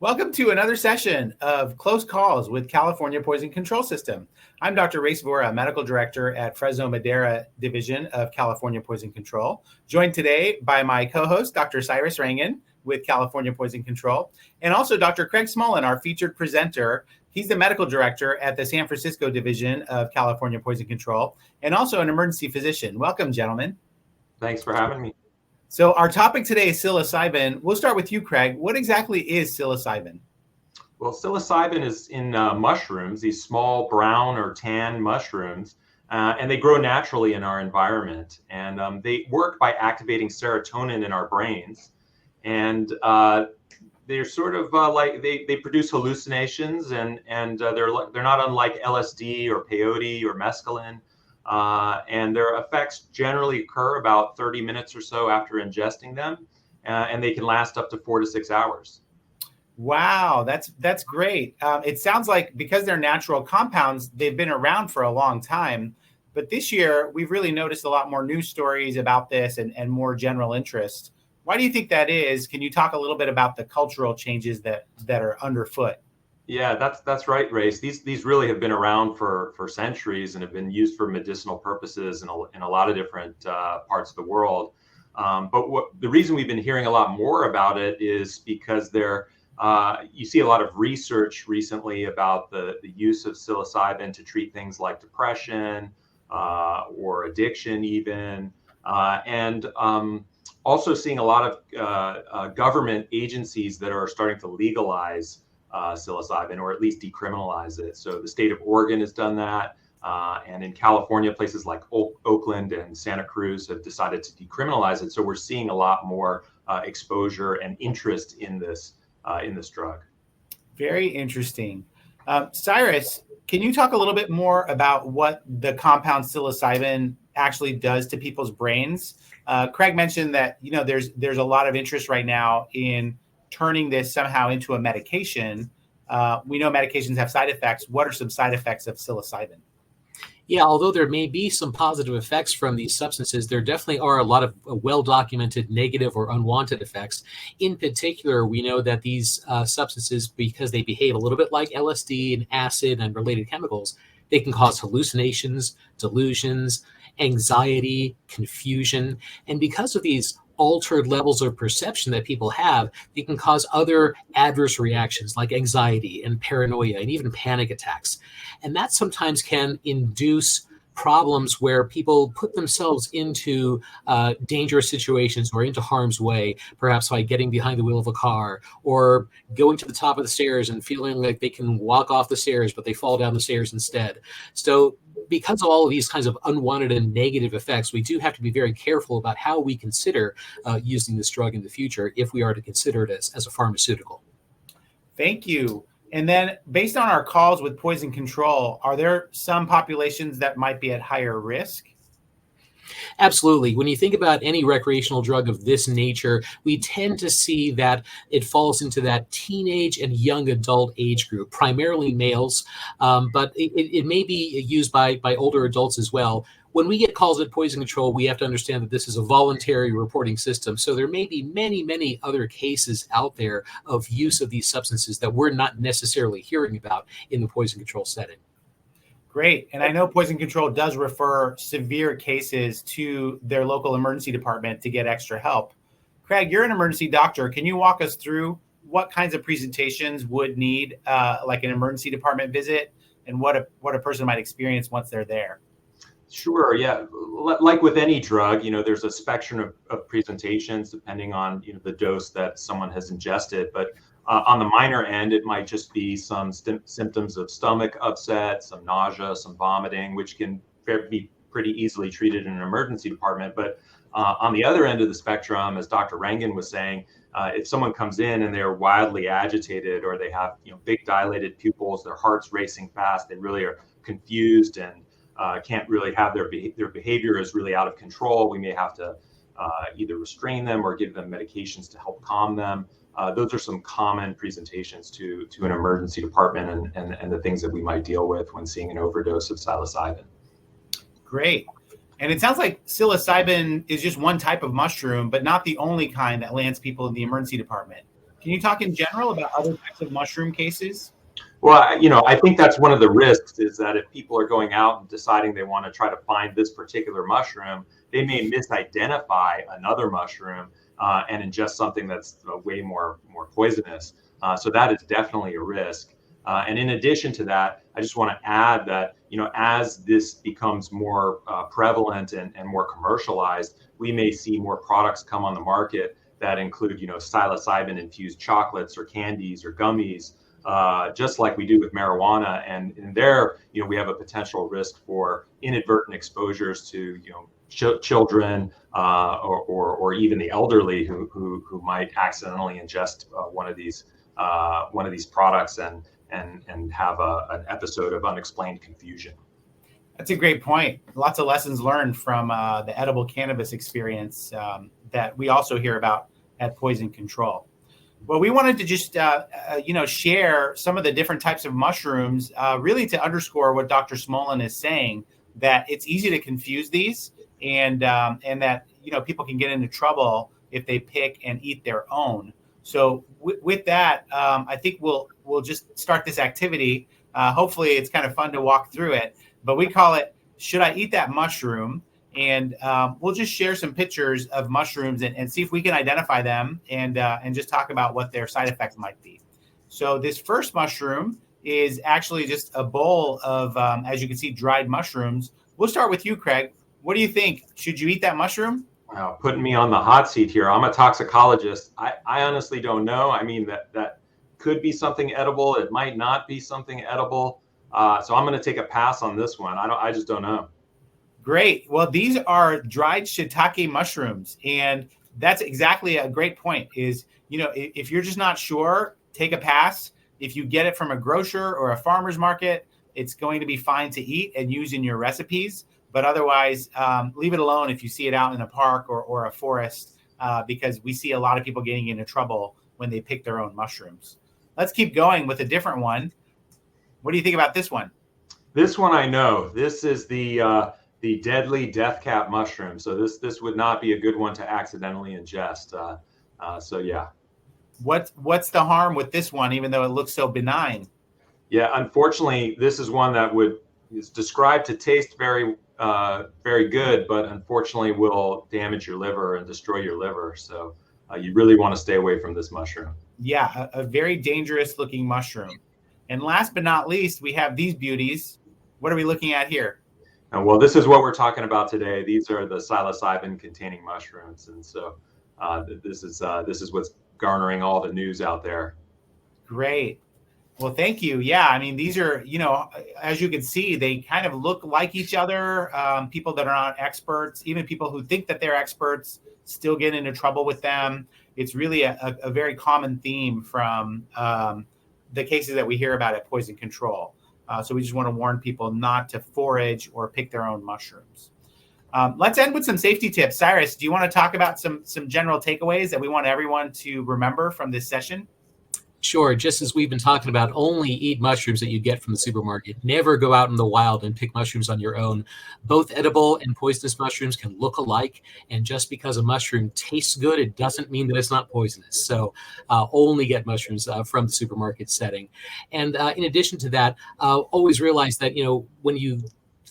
Welcome to another session of Close Calls with California Poison Control System. I'm Dr. Ray Svora, Medical Director at Fresno Madera Division of California Poison Control, joined today by my co-host, Dr. Cyrus Rangan with California Poison Control, and also Dr. Craig Smullen, our featured presenter. He's the Medical Director at the San Francisco Division of California Poison Control, and also an emergency physician. Welcome, gentlemen. Thanks for having me. So our topic today is psilocybin. We'll start with you, Craig. What exactly is psilocybin? Well, psilocybin is in mushrooms, these small brown or tan mushrooms, and they grow naturally in our environment. And they work by activating serotonin in our brains. And they're sort of like they produce hallucinations, and they're not unlike LSD or peyote or mescaline. And their effects generally occur about 30 minutes or so after ingesting them, and they can last up to 4 to 6 hours. Wow, that's great. It sounds like because they're natural compounds, they've been around for a long time. But this year, we've really noticed a lot more news stories about this and more general interest. Why do you think that is? Can you talk a little bit about the cultural changes that are underfoot? Yeah, that's right, Race. These really have been around for centuries and have been used for medicinal purposes in a lot of different parts of the world. But the reason we've been hearing a lot more about it is because you see a lot of research recently about the use of psilocybin to treat things like depression or addiction even, and also seeing a lot of government agencies that are starting to legalize psilocybin, or at least decriminalize it. So the state of Oregon has done that. And in California, places like Oakland and Santa Cruz have decided to decriminalize it. So we're seeing a lot more exposure and interest in this drug. Very interesting. Cyrus, can you talk a little bit more about what the compound psilocybin actually does to people's brains? Craig mentioned that there's a lot of interest right now in turning this somehow into a medication. We know medications have side effects. What are some side effects of psilocybin? Yeah, although there may be some positive effects from these substances, there definitely are a lot of well-documented negative or unwanted effects. In particular, we know that these substances, because they behave a little bit like LSD and acid and related chemicals, they can cause hallucinations, delusions, anxiety, confusion. And because of these altered levels of perception that people have, they can cause other adverse reactions like anxiety and paranoia and even panic attacks. And that sometimes can induce problems where people put themselves into dangerous situations or into harm's way, perhaps by getting behind the wheel of a car or going to the top of the stairs and feeling like they can walk off the stairs, but they fall down the stairs instead. So because of all of these kinds of unwanted and negative effects, we do have to be very careful about how we consider using this drug in the future if we are to consider it as a pharmaceutical. Thank you. And then based on our calls with poison control, are there some populations that might be at higher risk? Absolutely. When you think about any recreational drug of this nature, we tend to see that it falls into that teenage and young adult age group, primarily males, but it may be used by older adults as well. When we get calls at poison control, we have to understand that this is a voluntary reporting system. So there may be many, many other cases out there of use of these substances that we're not necessarily hearing about in the poison control setting. Great. And I know poison control does refer severe cases to their local emergency department to get extra help. Craig, you're an emergency doctor. Can you walk us through what kinds of presentations would need like an emergency department visit and what a person might experience once they're there? Sure. Yeah. Like with any drug, there's a spectrum of presentations depending on, the dose that someone has ingested. But on the minor end, it might just be some symptoms of stomach upset, some nausea, some vomiting, which can be pretty easily treated in an emergency department. But on the other end of the spectrum, as Dr. Rangan was saying, if someone comes in and they're wildly agitated or they have, big dilated pupils, their heart's racing fast, they really are confused and can't really have their behavior is really out of control. We may have to either restrain them or give them medications to help calm them. Those are some common presentations to an emergency department and the things that we might deal with when seeing an overdose of psilocybin. Great. And it sounds like psilocybin is just one type of mushroom, but not the only kind that lands people in the emergency department. Can you talk in general about other types of mushroom cases? Well, I think that's one of the risks is that if people are going out and deciding they want to try to find this particular mushroom, they may misidentify another mushroom and ingest something that's way more poisonous. So that is definitely a risk. And in addition to that, I just want to add that, as this becomes more prevalent and more commercialized, we may see more products come on the market that include, psilocybin infused chocolates or candies or gummies, just like we do with marijuana. And in there, we have a potential risk for inadvertent exposures to, children or even the elderly who might accidentally ingest one of these products and have an episode of unexplained confusion. That's a great point. Lots of lessons learned from the edible cannabis experience that we also hear about at Poison Control. Well, we wanted to just, share some of the different types of mushrooms, really to underscore what Dr. Smolin is saying, that it's easy to confuse these and that, people can get into trouble if they pick and eat their own. So with that, I think we'll just start this activity. Hopefully it's kind of fun to walk through it, but we call it, Should I Eat That Mushroom? And we'll just share some pictures of mushrooms and see if we can identify them and just talk about what their side effects might be. So this first mushroom is actually just a bowl of, as you can see, dried mushrooms. We'll start with you, Craig. What do you think? Should you eat that mushroom? Putting me on the hot seat here. I'm a toxicologist. I honestly don't know. I mean, that could be something edible. It might not be something edible. So I'm going to take a pass on this one. I just don't know. Great. Well, these are dried shiitake mushrooms, and that's exactly a great point is, if you're just not sure, take a pass. If you get it from a grocer or a farmer's market, it's going to be fine to eat and use in your recipes. But otherwise, leave it alone if you see it out in a park or a forest, because we see a lot of people getting into trouble when they pick their own mushrooms. Let's keep going with a different one. What do you think about this one? This one I know. This is the deadly death cap mushroom. So this would not be a good one to accidentally ingest. So yeah. What's the harm with this one, even though it looks so benign? Yeah, unfortunately, this is one that is described to taste very good, but unfortunately will damage your liver and destroy your liver. So you really want to stay away from this mushroom. Yeah, a very dangerous looking mushroom. And last but not least, we have these beauties. What are we looking at here? Well, this is what we're talking about today. These are the psilocybin containing mushrooms. And so this is what's garnering all the news out there. Great. Well, thank you. Yeah, I mean, these are, as you can see, they kind of look like each other. People that are not experts, even people who think that they're experts, still get into trouble with them. It's really a very common theme from the cases that we hear about at Poison Control. So we just want to warn people not to forage or pick their own mushrooms. Let's end with some safety tips. Cyrus, do you want to talk about some general takeaways that we want everyone to remember from this session? Sure. Just as we've been talking about, only eat mushrooms that you get from the supermarket. Never go out in the wild and pick mushrooms on your own. Both edible and poisonous mushrooms can look alike. And just because a mushroom tastes good, it doesn't mean that it's not poisonous. So only get mushrooms from the supermarket setting. And in addition to that, always realize that, when you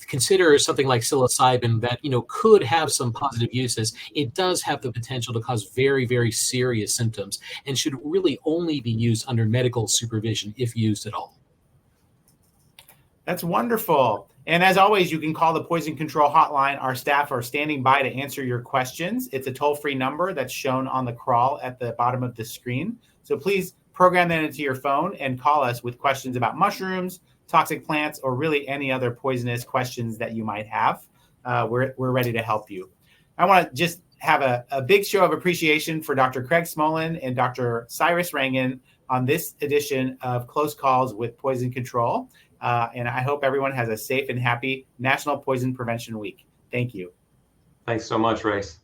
consider something like psilocybin that could have some positive uses, it does have the potential to cause very, very serious symptoms and should really only be used under medical supervision if used at all. That's wonderful. And as always, you can call the Poison Control Hotline. Our staff are standing by to answer your questions. It's a toll-free number that's shown on the crawl at the bottom of the screen. So please program that into your phone and call us with questions about mushrooms, toxic plants, or really any other poisonous questions that you might have. We're ready to help you. I want to just have a big show of appreciation for Dr. Craig Smolin and Dr. Cyrus Rangan on this edition of Close Calls with Poison Control. And I hope everyone has a safe and happy National Poison Prevention Week. Thank you. Thanks so much, Race.